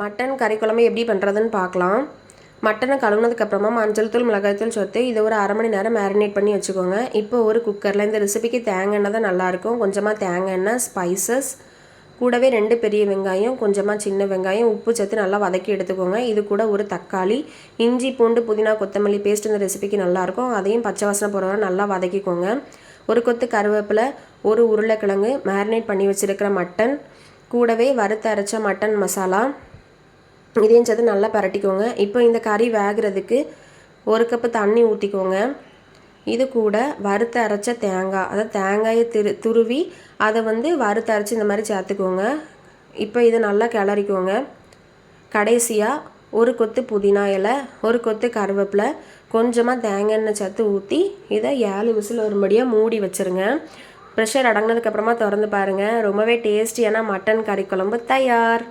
Mutton கறி குழம்பு எப்படி பண்ணுறதுன்னு பார்க்கலாம். மட்டனை கழுவுனதுக்கப்புறமா மஞ்சள் தூள், மிளகாய்த்தூள் சேர்த்து இதை ஒரு அரை மணி நேரம் மேரினேட் பண்ணி வச்சுக்கோங்க. இப்போ ஒரு குக்கரில் இந்த ரெசிபிக்கு தேங்காய் எண்ணெய் தான் நல்லாயிருக்கும். கொஞ்சமாக தேங்காய் எண்ணெய், ஸ்பைசஸ், கூடவே 2 பெரிய வெங்காயம், கொஞ்சமாக சின்ன வெங்காயம், உப்பு சேர்த்து நல்லா வதக்கி எடுத்துக்கோங்க. இது கூட ஒரு தக்காளி, இஞ்சி பூண்டு புதினா கொத்தமல்லி பேஸ்ட் இந்த ரெசிபிக்கு நல்லாயிருக்கும். அதையும் பச்சை வாசனை போகிற வரை நல்லா வதக்கிக்கோங்க. ஒரு கொத்து கருவேப்பிலை, ஒரு உருளைக்கிழங்கு, மேரினேட் பண்ணி வச்சுருக்கிற மட்டன், கூடவே வறுத்து அரைச்ச மட்டன் மசாலா, இதையும் சேர்த்து நல்லா பரட்டிக்கோங்க. இப்போ இந்த கறி வேகிறதுக்கு 1 கப்பு தண்ணி ஊற்றிக்கோங்க. இது கூட வறுத்து அரைச்ச தேங்காய், அதாவது தேங்காயை துருவி அதை வறுத்து அரைச்சி இந்த மாதிரி சேர்த்துக்கோங்க. இப்போ இதை நல்லா கிளறிக்கோங்க. கடைசியாக ஒரு கொத்து புதினா இலை, ஒரு கொத்து கருவேப்பிலை, கொஞ்சமாக தேங்காய் எண்ணெய் சேர்த்து ஊற்றி இதை 7 விசில் வரும்படியாக மூடி வச்சுருங்க. ப்ரெஷர் அடங்கினதுக்கப்புறமா திறந்து பாருங்கள். ரொம்பவே டேஸ்டியான மட்டன் கறி குழம்பு தயார்.